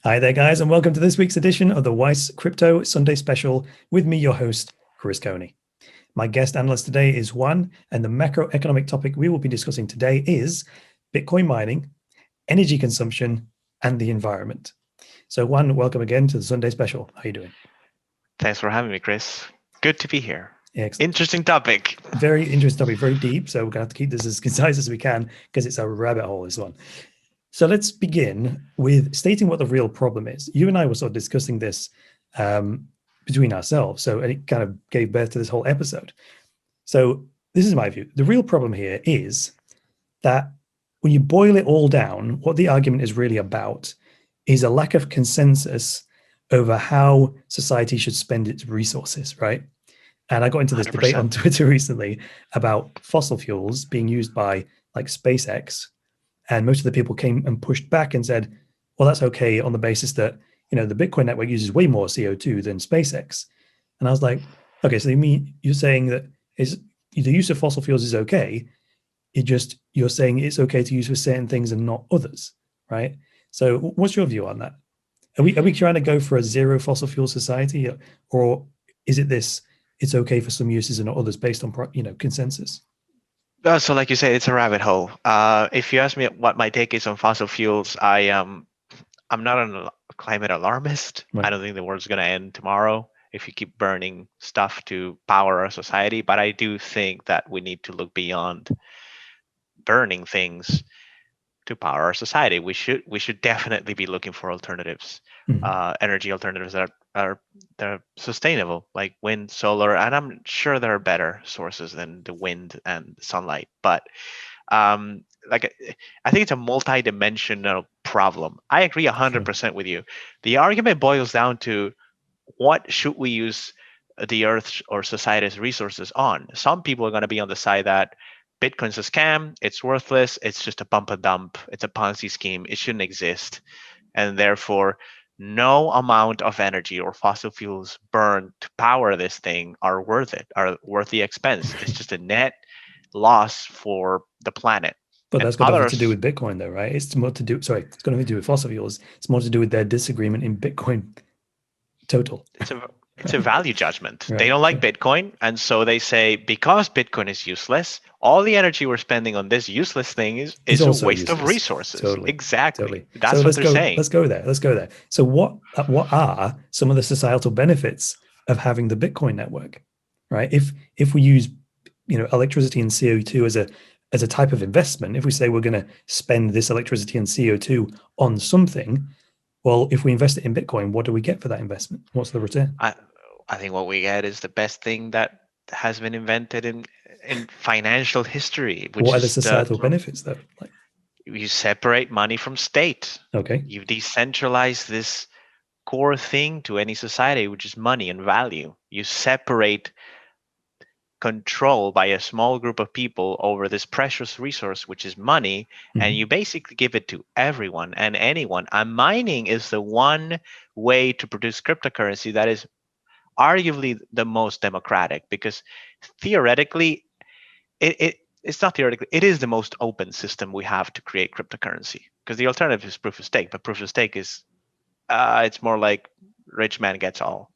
Hi there, guys, and welcome to this week's edition of the Weiss Crypto Sunday Special with me, your host, Chris Coney. My guest analyst today is Juan, and the macroeconomic topic we will be discussing today is Bitcoin mining, energy consumption, and the environment. So, Juan, welcome again to the Sunday Special. How are you doing? Thanks for having me, Chris. Good to be here. Excellent. Interesting topic. Very interesting topic, very deep. So, we're going to have to keep this as concise as we can because it's a rabbit hole, this one. So let's begin with stating what the real problem is. You and I were sort of discussing this between ourselves. So and it kind of gave birth to this whole episode. So this is my view. The real problem here is that when you boil it all down, what the argument is really about is a lack of consensus over how society should spend its resources, right? And I got into this 100%. debate on Twitter recently about fossil fuels being used by like SpaceX, and most of the people came and pushed back and said, well, that's okay on the basis that, the Bitcoin network uses way more CO2 than SpaceX. And I was like, okay, so you're saying that the use of fossil fuels is okay. You're saying it's okay to use for certain things and not others, right? So what's your view on that? Are we trying to go for a zero fossil fuel society, or is it this, it's okay for some uses and not others based on, consensus? So like you say, it's a rabbit hole. If you ask me what my take is on fossil fuels, I'm not a climate alarmist. Right. I don't think the world's going to end tomorrow if you keep burning stuff to power our society. But I do think that we need to look beyond burning things to power our society. We should definitely be looking for alternatives, energy alternatives that are sustainable, like wind, solar, and I'm sure there are better sources than the wind and sunlight. But like I think it's a multi-dimensional problem. I agree 100% with you. The argument boils down to what should we use the Earth or society's resources on. Some people are going to be on the side that Bitcoin's a scam, it's worthless, it's just a pump and dump, it's a Ponzi scheme, it shouldn't exist. And therefore, no amount of energy or fossil fuels burned to power this thing are worth it, are worth the expense. It's just a net loss for the planet. But And that's got nothing to do others, with Bitcoin, though, right? It's more to do. Sorry, it's got nothing to do with fossil fuels. It's more to do with their disagreement in Bitcoin total. it's a value judgment. They Right. don't like Bitcoin, and so they say because Bitcoin is useless, all the energy we're spending on this useless thing Is is a also waste of useless. resources. Totally, Exactly. totally. So That's what they're saying. Let's go there. Let's go there. So what are some of the societal benefits of having the Bitcoin network, right? If we use electricity and CO2 as a type of investment, if we say we're going to spend this electricity and CO2 on something, well, if we invest it in Bitcoin, what do we get for that investment? What's the return? I I think what we get is the best thing that has been invented in financial history, which What are the is the societal benefits, though? Like, you separate money from state. okay, You decentralize this core thing to any society, which is money and value. You separate control by a small group of people over this precious resource, which is money, and you basically give it to everyone and anyone. And mining is the one way to produce cryptocurrency that is arguably the most democratic, because theoretically, it's not theoretically, it is the most open system we have to create cryptocurrency. Because the alternative is proof of stake, but proof of stake is it's more like rich man gets all.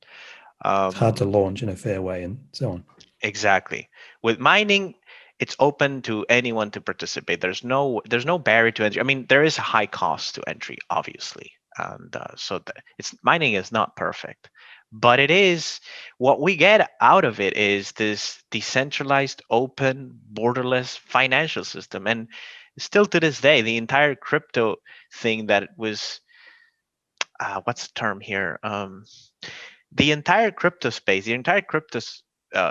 it's hard to Um, launch in a fair way and so on. Exactly. With mining, it's open to anyone to participate. There's no barrier to entry. I mean, there is a high cost to entry, obviously, and it's mining is not perfect, but it is what we get out of it is this decentralized, open, borderless financial system, and still to this day, the entire crypto thing that was what's the term here? The entire crypto space, the entire crypto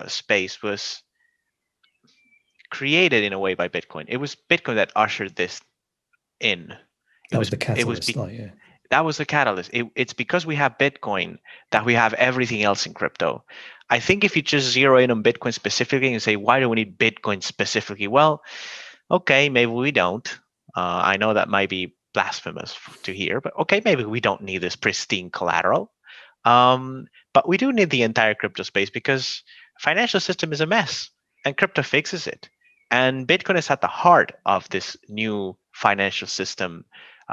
space was created in a way by Bitcoin. It was Bitcoin that ushered this in. It That was was the it was catalyst, like, yeah. that was the catalyst. It's because we have Bitcoin that we have everything else in crypto. I think if you just zero in on Bitcoin specifically and say, why do we need Bitcoin specifically? Well, okay, maybe we don't. I know that might be blasphemous to hear, but okay, maybe we don't need this pristine collateral. But we do need the entire crypto space because financial system is a mess and crypto fixes it. And Bitcoin is at the heart of this new financial system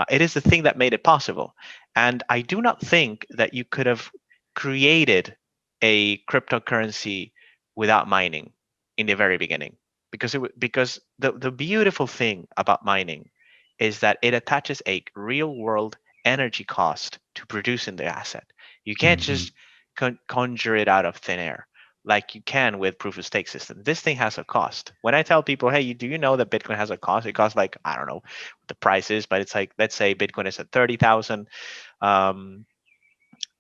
It is the thing that made it possible. And I do not think that you could have created a cryptocurrency without mining in the very beginning, because the beautiful thing about mining is that it attaches a real world energy cost to producing the asset. You can't just conjure it out of thin air like you can with proof of stake system. This thing has a cost. When I tell people, hey, do you know that Bitcoin has a cost? It costs like, I don't know what the price is, but it's like, let's say Bitcoin is at 30,000. Um,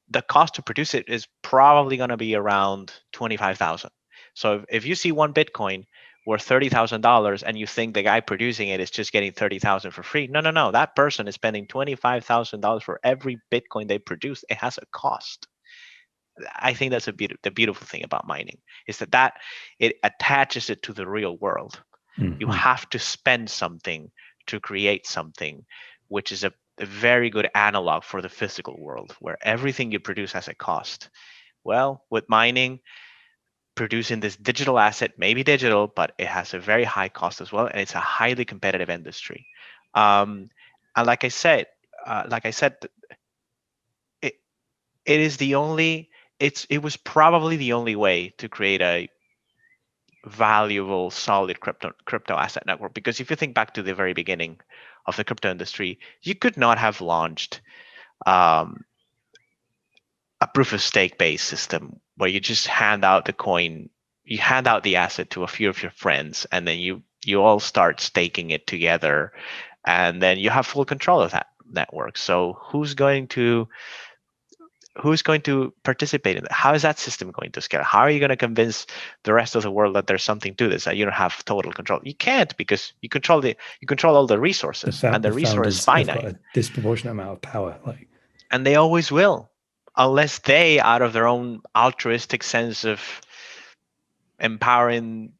the cost to produce it is probably going to be around 25,000. So if you see one Bitcoin worth $30,000 and you think the guy producing it is just getting 30,000 for free, no. That person is spending $25,000 for every Bitcoin they produce. It has a cost. I think that's the beautiful thing about mining is that it attaches it to the real world. You have to spend something to create something, which is a very good analog for the physical world where everything you produce has a cost. Well, with mining, producing this digital asset may be digital, but it has a very high cost as well, and it's a highly competitive industry. And like I said, it, it is the only. It was probably the only way to create a valuable, solid crypto asset network. Because if you think back to the very beginning of the crypto industry, you could not have launched um, a proof of stake based system where you just hand out the coin, you hand out the asset to a few of your friends, and then you all start staking it together, and then you have full control of that network. So who's going to participate in that? How is that system going to scale? How are you going to convince the rest of the world that there's something to this, that you don't have total control? You can't, because you control all the resources, and the resource is founders have got finite, a disproportionate amount of power. and they always will, unless they, out of their own altruistic sense of empowering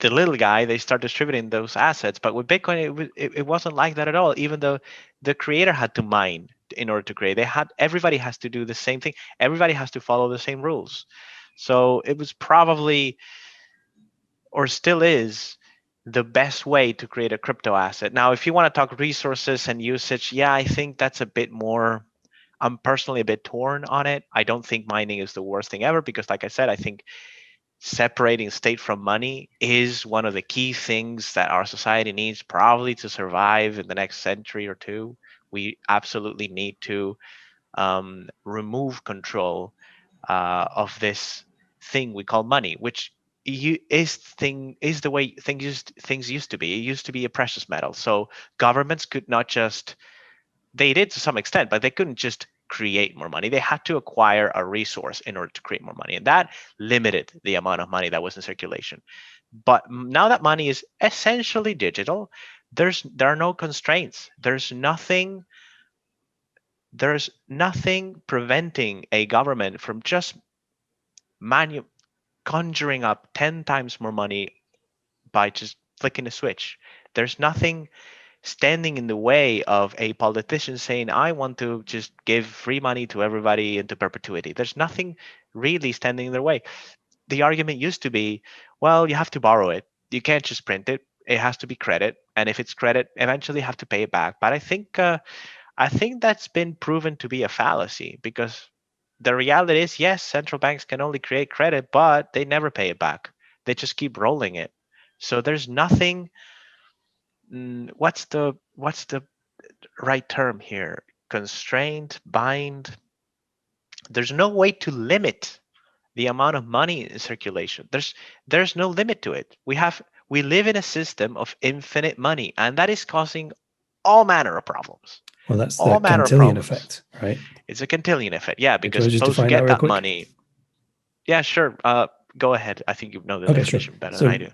the little guy, they start distributing those assets. But with Bitcoin, it wasn't like that at all. Even though the creator had to mine in order to create, everybody has to do the same thing. Everybody has to follow the same rules. So it was probably, or still is, the best way to create a crypto asset. Now, if you want to talk resources and usage, yeah, I think that's a bit more. I'm personally a bit torn on it. I don't think mining is the worst thing ever, because, like I said, I think separating state from money is one of the key things that our society needs probably to survive in the next century or two. We absolutely need to remove control of this thing we call money, which is the way things used to be. It used to be a precious metal, so governments could not just, they did to some extent, but they couldn't just create more money. They had to acquire a resource in order to create more money, and that limited the amount of money that was in circulation. But now that money is essentially digital, there are no constraints. There's nothing preventing a government from just conjuring up 10 times more money by just flicking a switch. There's nothing standing in the way of a politician saying, I want to just give free money to everybody into perpetuity. There's nothing really standing in their way. The argument used to be, well, you have to borrow it. You can't just print it. It has to be credit. And if it's credit, eventually you have to pay it back. But I think that's been proven to be a fallacy, because the reality is, yes, central banks can only create credit, but they never pay it back. They just keep rolling it. So there's nothing. What's the right term here? Constraint, bind. There's no way to limit the amount of money in circulation. There's no limit to it. We live in a system of infinite money, and that is causing all manner of problems. Well, that's the Cantillon effect, right? It's a Cantillon effect, yeah, because just supposed to get that money. Yeah, sure. Go ahead. I think you know the definition better than I do.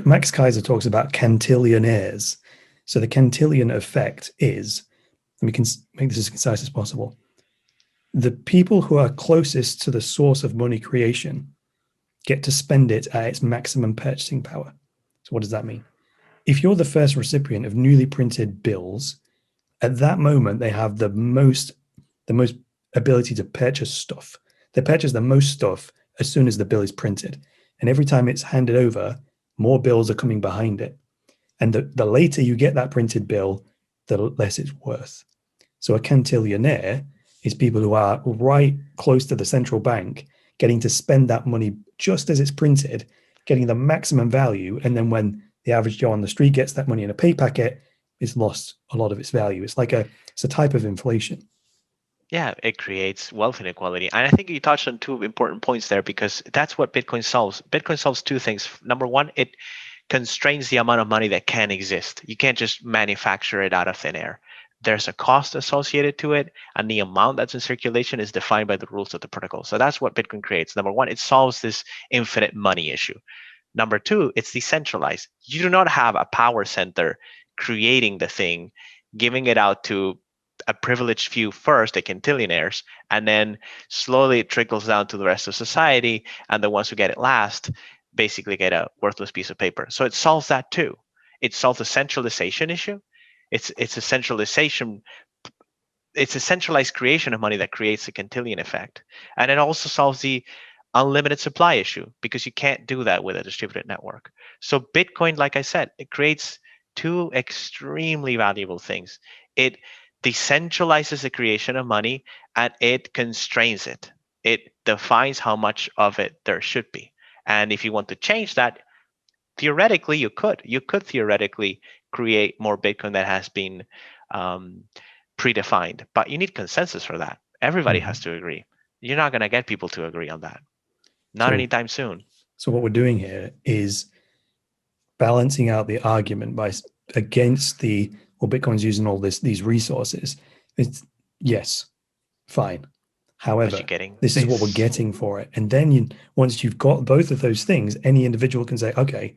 Max Kaiser talks about cantillionaires. So the Cantillon effect is, and we can make this as concise as possible, the people who are closest to the source of money creation get to spend it at its maximum purchasing power. So what does that mean? If you're the first recipient of newly printed bills, at that moment they have the most ability to purchase stuff. They purchase the most stuff as soon as the bill is printed. And every time it's handed over, more bills are coming behind it. And the later you get that printed bill, the less it's worth. So a cantillionaire is people who are right close to the central bank, getting to spend that money just as it's printed, getting the maximum value. And then when the average Joe on the street gets that money in a pay packet, it's lost a lot of its value. It's a type of inflation. Yeah, it creates wealth inequality. And I think you touched on two important points there, because that's what Bitcoin solves. Bitcoin solves two things. Number one, it constrains the amount of money that can exist. You can't just manufacture it out of thin air. There's a cost associated to it, and the amount that's in circulation is defined by the rules of the protocol. So that's what Bitcoin creates. Number one, it solves this infinite money issue. Number two, it's decentralized. You do not have a power center creating the thing, giving it out to a privileged few first, the quintillionaires, and then slowly it trickles down to the rest of society, and the ones who get it last basically get a worthless piece of paper. So it solves that too. It solves the centralization issue. It's a centralization. It's a centralized creation of money that creates the quintillion effect, and it also solves the unlimited supply issue, because you can't do that with a distributed network. So Bitcoin, like I said, it creates two extremely valuable things. It decentralizes the creation of money, and it constrains it. It defines how much of it there should be. And if you want to change that, theoretically, you could. You could theoretically create more Bitcoin that has been um, predefined, but you need consensus for that. Everybody has to agree. You're not going to get people to agree on that. Not So, anytime soon. so what we're doing here is balancing out the argument against Bitcoin's using all these resources. It's yes, fine. But you're However, getting this is what we're this. getting for it. And then once you've got both of those things, any individual can say, okay,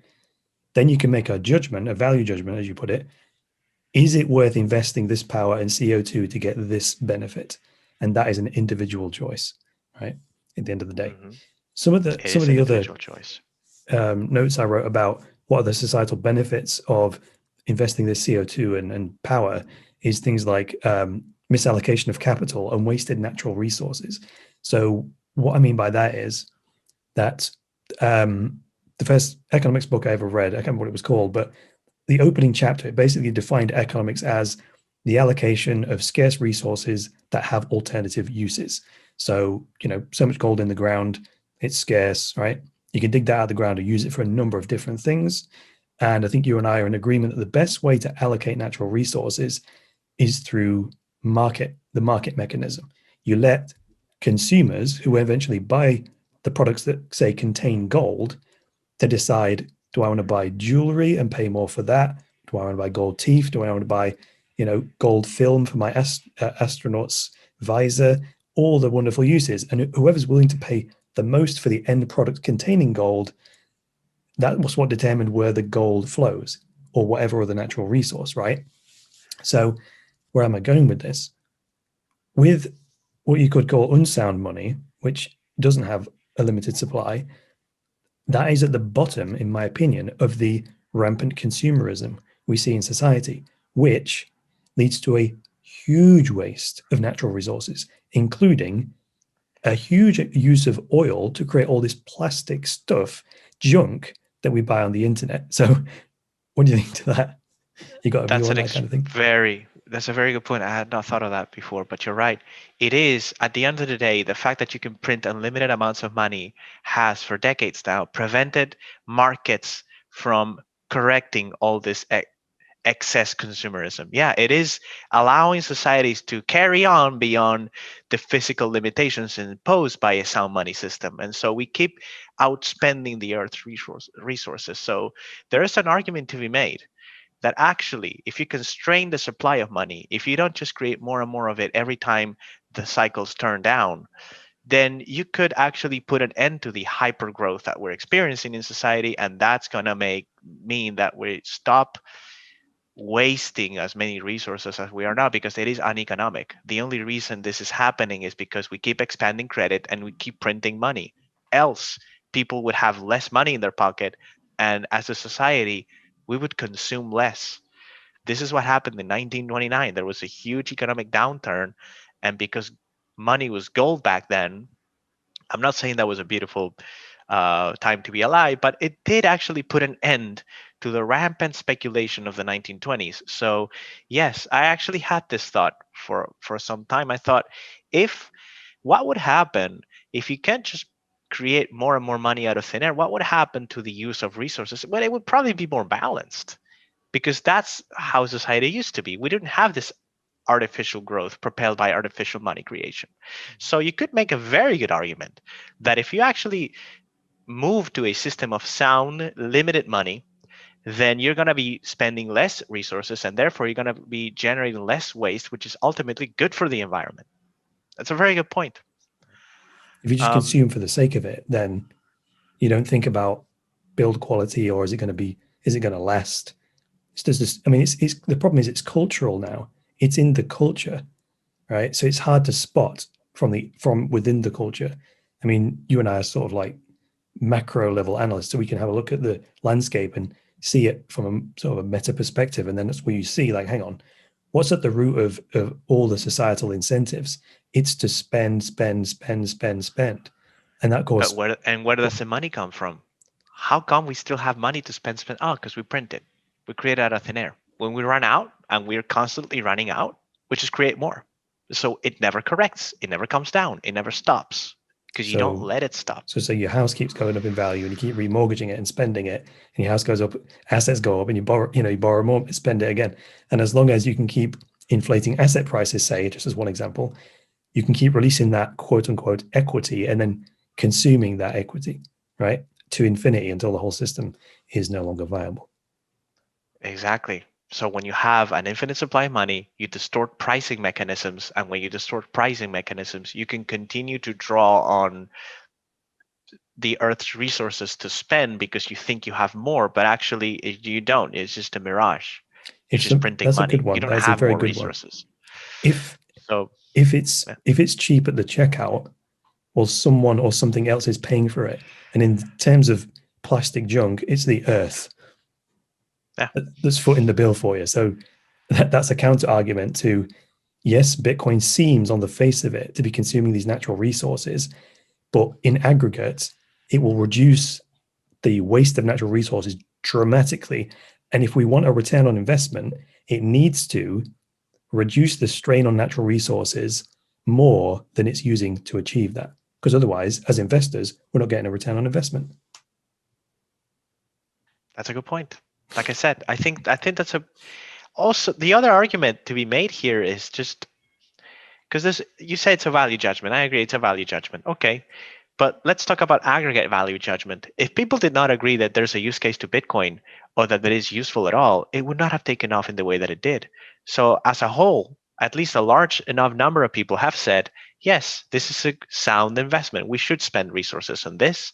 then you can make a judgment, a value judgment, as you put it. Is it worth investing this power in CO2 to get this benefit? And that is an individual choice, right? At the end of the day. Mhm. Some of It some is of an the other individual choice. notes I wrote about what are the societal benefits of investing this CO2 and power is things like misallocation of capital and wasted natural resources. So what I mean by that is that the first economics book I ever read, I can't remember what it was called, but the opening chapter, it basically defined economics as the allocation of scarce resources that have alternative uses. So, so much gold in the ground, it's scarce, right? You can dig that out of the ground and use it for a number of different things. And I think you and I are in agreement that the best way to allocate natural resources is through the market mechanism. You let consumers who eventually buy the products that say contain gold to decide, do I want to buy jewelry and pay more for that? Do I want to buy gold teeth? Do I want to buy, gold film for my astronaut's visor? All the wonderful uses. And whoever's willing to pay the most for the end product containing gold, that was what determined where the gold flows or whatever other natural resource, right? So where am I going with this? With what you could call unsound money, which doesn't have a limited supply, that is at the bottom, in my opinion, of the rampant consumerism we see in society, which leads to a huge waste of natural resources, including a huge use of oil to create all this plastic stuff, junk that we buy on the internet. So, what do you think to that? You got a view That's on that kind of thing? that's a very good point. I had not thought of that before, but you're right. It is, at the end of the day, the fact that you can print unlimited amounts of money has for decades now prevented markets from correcting all this excess consumerism. Yeah, it is allowing societies to carry on beyond the physical limitations imposed by a sound money system. And so we keep outspending the earth's resources. So there is an argument to be made that actually, if you constrain the supply of money, if you don't just create more and more of it every time the cycles turn down, then you could actually put an end to the hyper growth that we're experiencing in society. And that's going to mean that we stop wasting as many resources as we are now, because it is uneconomic. The only reason this is happening is because we keep expanding credit and we keep printing money. Else, people would have less money in their pocket, and as a society, we would consume less. This is what happened in 1929. There was a huge economic downturn, and because money was gold back then, I'm not saying that was a beautiful time to be alive, but it did actually put an end to the rampant speculation of the 1920s. So yes, I actually had this thought for some time. I thought, if what would happen if you can't just create more and more money out of thin air? What would happen to the use of resources? Well, it would probably be more balanced, because that's how society used to be. We didn't have this artificial growth propelled by artificial money creation. So you could make a very good argument that if you actually move to a system of sound, limited money, then you're going to be spending less resources, and therefore you're going to be generating less waste, which is ultimately good for the environment. That's a very good point. If you just consume for the sake of it, then you don't think about build quality, or is it going to last? It's just this, I mean, it's the problem is it's cultural now. It's in the culture, right? So it's hard to spot from within the culture. I mean, you and I are sort of like macro level analysts, so we can have a look at the landscape and see it from a sort of a meta perspective, and then that's where you see, like, hang on, what's at the root of all the societal incentives? It's to spend, and that goes. Where does the money come from? How come we still have money to spend? Oh, because we print it. We create it out of thin air. When we run out, and we're constantly running out, we just create more. So it never corrects. It never comes down. It never stops, because you don't let it stop. So your house keeps going up in value, and you keep remortgaging it and spending it, and your house goes up, assets go up, and you borrow more, spend it again. And as long as you can keep inflating asset prices, say, just as one example, you can keep releasing that quote unquote equity and then consuming that equity, right, to infinity, until the whole system is no longer viable. Exactly. So when you have an infinite supply of money, you distort pricing mechanisms. And when you distort pricing mechanisms, you can continue to draw on the Earth's resources to spend, because you think you have more, but actually you don't. It's just a mirage. It's just printing that's money. A good one. You don't That's have a very more good resources. One. If it's cheap at the checkout, well, someone or something else is paying for it. And in terms of plastic junk, it's the Earth that's footing the bill for you. So that's a counter argument to, yes, Bitcoin seems on the face of it to be consuming these natural resources, but in aggregate, it will reduce the waste of natural resources dramatically. And if we want a return on investment, it needs to reduce the strain on natural resources more than it's using to achieve that. Because otherwise, as investors, we're not getting a return on investment. That's a good point. Like I said, I think that's also the other argument to be made here is just because you say it's a value judgment. I agree, it's a value judgment. Okay. But let's talk about aggregate value judgment. If people did not agree that there's a use case to Bitcoin, or that it is useful at all, it would not have taken off in the way that it did. So as a whole, at least a large enough number of people have said, yes, this is a sound investment. We should spend resources on this.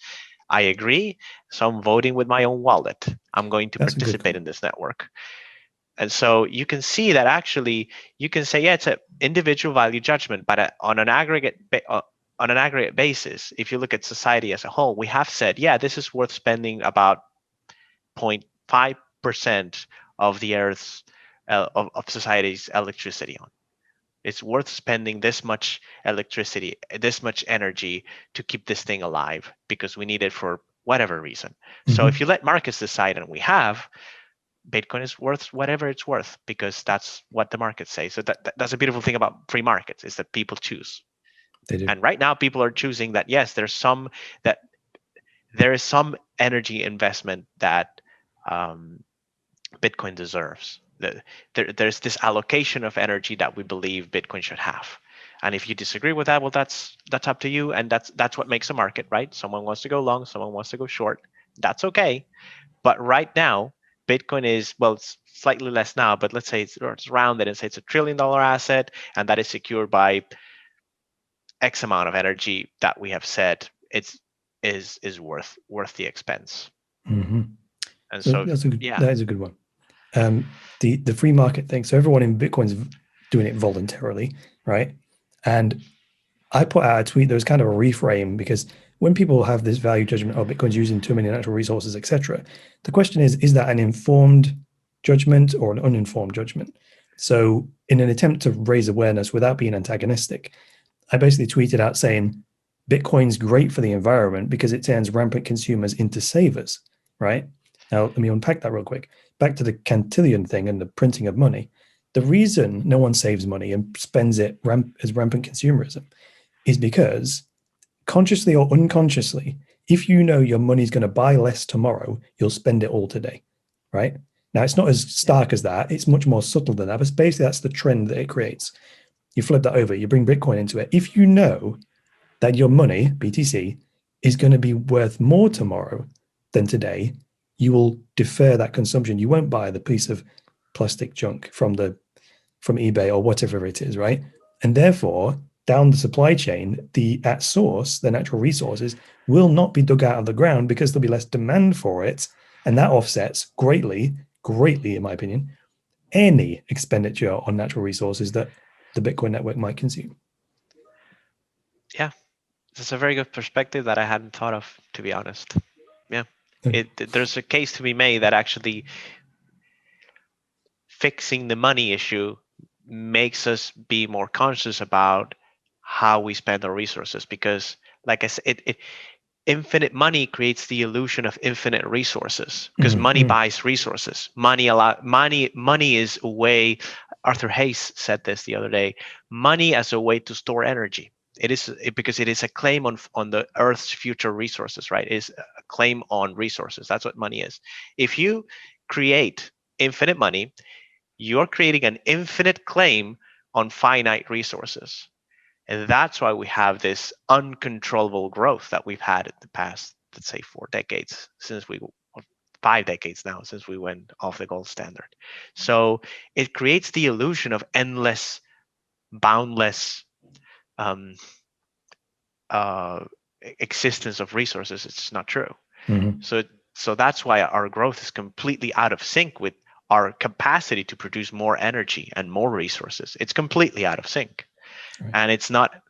I agree. So I'm voting with my own wallet. I'm going to participate in this network. And so you can see that actually you can say, yeah, it's an individual value judgment, but on an aggregate basis, if you look at society as a whole, we have said, yeah, this is worth spending about 0.5% of the Earth's of society's electricity on. It's worth spending this much electricity, this much energy to keep this thing alive, because we need it for whatever reason. Mm-hmm. So if you let markets decide, and we have, Bitcoin is worth whatever it's worth, because that's what the markets say. So that's a beautiful thing about free markets, is that people choose. They do. And right now people are choosing that, yes, there is some energy investment that Bitcoin deserves. There's this allocation of energy that we believe Bitcoin should have. And if you disagree with that, well, that's up to you. And that's what makes a market, right? Someone wants to go long, someone wants to go short. That's okay. But right now, Bitcoin is, well, it's slightly less now, but let's say it's rounded and say it's $1 trillion asset, and that is secured by X amount of energy that we have said is worth the expense. Mm-hmm. And so that is a good one. The free market thing. So everyone in Bitcoin's doing it voluntarily, right? And I put out a tweet that was kind of a reframe, because when people have this value judgment, oh, Bitcoin's using too many natural resources, etc., the question is that an informed judgment or an uninformed judgment? So in an attempt to raise awareness without being antagonistic, I basically tweeted out saying, Bitcoin's great for the environment because it turns rampant consumers into savers, right? Now, let me unpack that real quick. Back to the Cantillon thing and the printing of money. The reason no one saves money and spends it as rampant consumerism is because, consciously or unconsciously, if you know your money's going to buy less tomorrow, you'll spend it all today, right? Now, it's not as stark as that. It's much more subtle than that. But basically, that's the trend that it creates. You flip that over, you bring Bitcoin into it. If you know that your money, BTC, is going to be worth more tomorrow than today, you will defer that consumption. You won't buy the piece of plastic junk from eBay or whatever it is, right? And therefore, down the supply chain, at source, the natural resources will not be dug out of the ground because there'll be less demand for it. And that offsets greatly, in my opinion, any expenditure on natural resources that the Bitcoin network might consume. Yeah, that's a very good perspective that I hadn't thought of, to be honest. Yeah, there's a case to be made that actually fixing the money issue makes us be more conscious about how we spend our resources, because, like I said, infinite money creates the illusion of infinite resources, because money buys resources. Money is a way. Arthur Hayes said this the other day. Money as a way to store energy. Because it is a claim on the Earth's future resources, right? It is a claim on resources. That's what money is. If you create infinite money, you're creating an infinite claim on finite resources. And that's why we have this uncontrollable growth that we've had in the past, let's say 5 decades now, since we went off the gold standard. So it creates the illusion of endless, boundless existence of resources. It's just not true. So that's why our growth is completely out of sync with our capacity to produce more energy and more resources. It's completely out of sync. Right. And it's not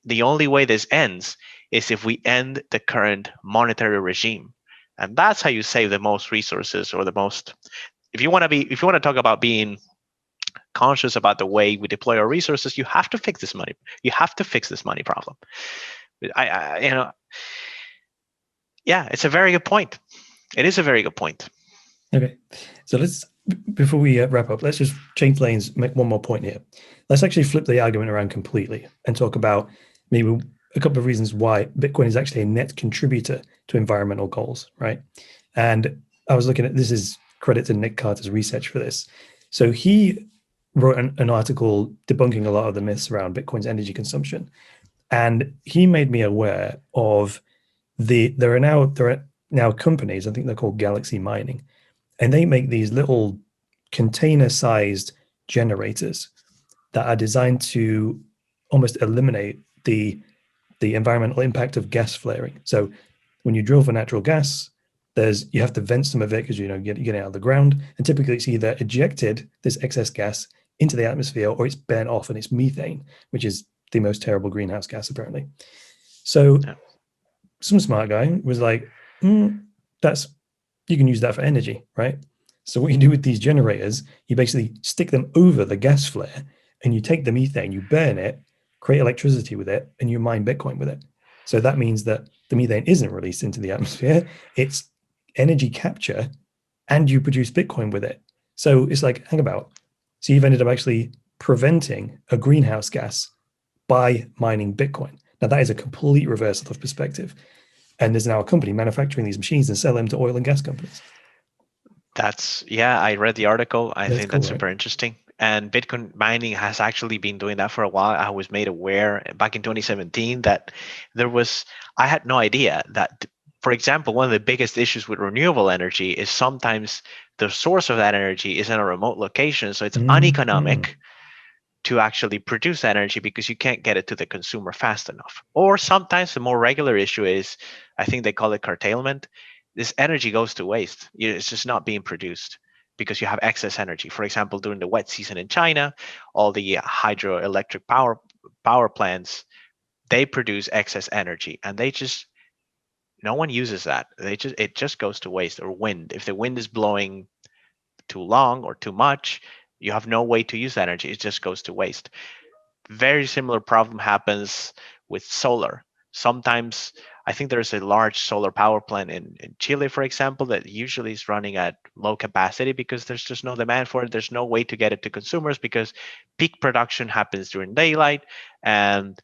the only way this ends is if we end the current monetary regime. And that's how you save the most resources, or the most. If you want to talk about being conscious about the way we deploy our resources, you have to fix this money. You have to fix this money problem. Yeah, it's a very good point. It is a very good point. Okay, so before we wrap up, let's just change lanes, make one more point here. Let's actually flip the argument around completely and talk about maybe a couple of reasons why Bitcoin is actually a net contributor to environmental goals, right? And I was looking at, this is credit to Nick Carter's research for this. So he wrote an article debunking a lot of the myths around Bitcoin's energy consumption. And he made me aware of there are now companies, I think they're called Galaxy Mining, and they make these little container-sized generators that are designed to almost eliminate the environmental impact of gas flaring. So when you drill for natural gas, you have to vent some of it because you're getting out of the ground, and typically it's either ejected, this excess gas, into the atmosphere, or it's burnt off and it's methane, which is the most terrible greenhouse gas apparently. So some smart guy was like, you can use that for energy, right? So what you do with these generators, you basically stick them over the gas flare, and you take the methane, you burn it, create electricity with it, and you mine Bitcoin with it. So that means that the methane isn't released into the atmosphere. It's energy capture, and you produce Bitcoin with it. So it's like, hang about. So you've ended up actually preventing a greenhouse gas by mining Bitcoin. Now that is a complete reversal of perspective. And there's now a company manufacturing these machines and sell them to oil and gas companies. I read the article. I think that's super interesting. And Bitcoin mining has actually been doing that for a while. I was made aware back in 2017 that I had no idea that, for example, one of the biggest issues with renewable energy is sometimes the source of that energy is in a remote location. So it's uneconomic to actually produce energy because you can't get it to the consumer fast enough. Or sometimes the more regular issue is, I think they call it curtailment. This energy goes to waste. It's just not being produced because you have excess energy. For example, during the wet season in China, all the hydroelectric power plants, they produce excess energy, and no one uses that. It just goes to waste. Or wind. If the wind is blowing too long or too much, you have no way to use that energy. It just goes to waste. Very similar problem happens with solar. Sometimes I think there's a large solar power plant in Chile, for example, that usually is running at low capacity because there's just no demand for it. There's no way to get it to consumers because peak production happens during daylight and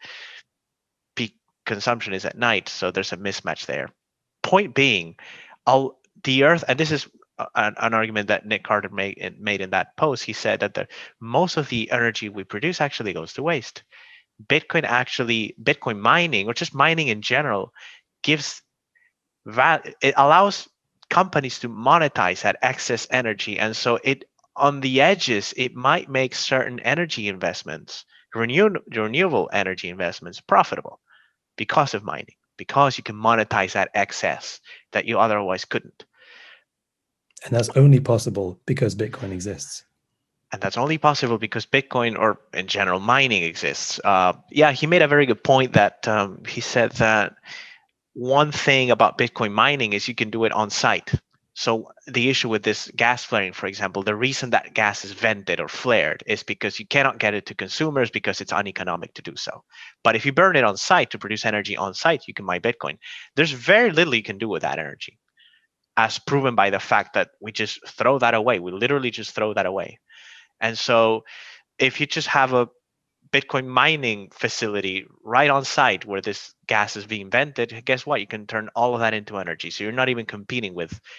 peak consumption is at night. So there's a mismatch there. Point being, the Earth, and this is an argument that Nick Carter made in that post. He said that most of the energy we produce actually goes to waste. Bitcoin mining, or just mining in general, it allows companies to monetize that excess energy, and so it on the edges it might make certain energy investments, renewable energy investments, profitable because of mining, because you can monetize that excess that you otherwise couldn't. And that's only possible because Bitcoin exists. And that's only possible because Bitcoin, or in general mining, exists. He made a very good point that he said that one thing about Bitcoin mining is you can do it on site. So the issue with this gas flaring, for example, the reason that gas is vented or flared is because you cannot get it to consumers because it's uneconomic to do so. But if you burn it on site to produce energy on site, you can mine Bitcoin. There's very little you can do with that energy, as proven by the fact that we just throw that away. We literally just throw that away. And so if you just have a Bitcoin mining facility right on site where this gas is being vented, guess what? You can turn all of that into energy. So you're not even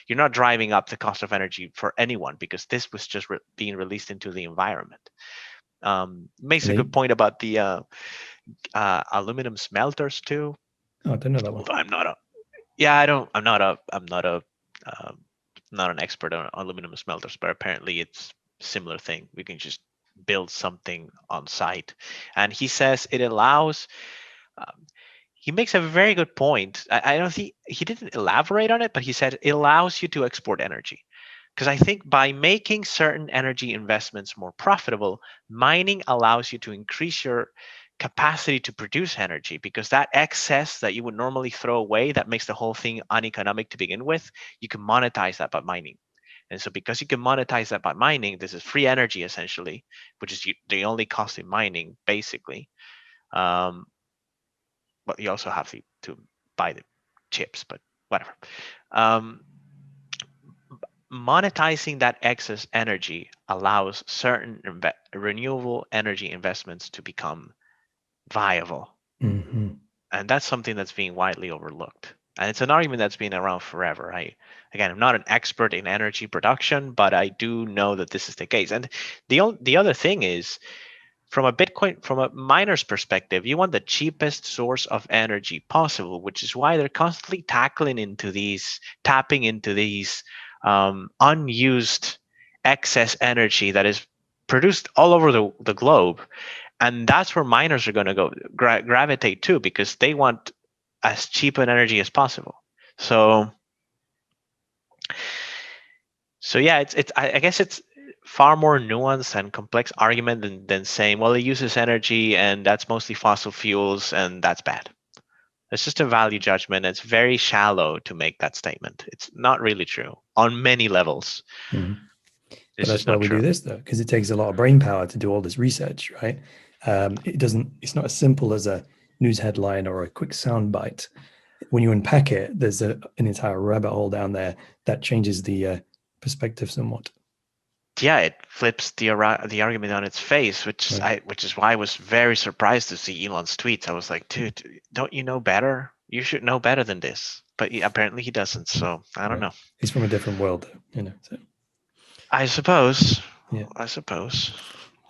you're not driving up the cost of energy for anyone because this was just being released into the environment. Makes a good point about the aluminum smelters too. Oh, I don't know that one. I'm not an expert on aluminum smelters, but apparently it's similar thing. We can just build something on site, and he says it allows. He makes a very good point. I don't think he didn't elaborate on it, but he said it allows you to export energy. Because I think by making certain energy investments more profitable, mining allows you to increase your capacity to produce energy, because that excess that you would normally throw away that makes the whole thing uneconomic to begin with, you can monetize that by mining. And so because you can monetize that by mining, this is free energy essentially, which is the only cost in mining basically. But you also have to buy the chips, but whatever. Monetizing that excess energy allows certain renewable energy investments to become viable. Mm-hmm. And that's something that's being widely overlooked. And it's an argument that's been around forever. I'm not an expert in energy production, but I do know that this is the case. And the other thing is, from a miner's perspective, you want the cheapest source of energy possible, which is why they're constantly tapping into these unused excess energy that is produced all over the globe. And that's where miners are going to go gravitate to, because they want as cheap an energy as possible. So yeah, I guess it's far more nuanced and complex argument than saying, well, it uses energy and that's mostly fossil fuels and that's bad. It's just a value judgment. It's very shallow to make that statement. It's not really true on many levels. Mm-hmm. But that's why we do this, though, because it takes a lot of brain power to do all this research, right? It's not as simple as a news headline or a quick soundbite. When you unpack it, there's an entire rabbit hole down there that changes the perspective somewhat. Yeah, it flips the argument on its face, which is why I was very surprised to see Elon's tweets. I was like, dude, don't you know better? You should know better than this. But apparently he doesn't. So I don't know. He's from a different world, though, So. I suppose. Yeah. I suppose.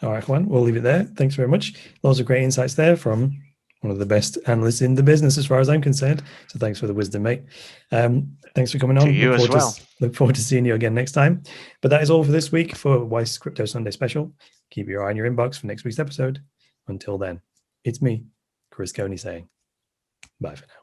All right, Juan, we'll leave it there. Thanks very much. Lots of great insights there from one of the best analysts in the business, as far as I'm concerned. So thanks for the wisdom, mate. Thanks for coming on. To you as well. Look forward to seeing you again next time. But that is all for this week for Weiss Crypto Sunday Special. Keep your eye on your inbox for next week's episode. Until then, it's me, Chris Coney, saying bye for now.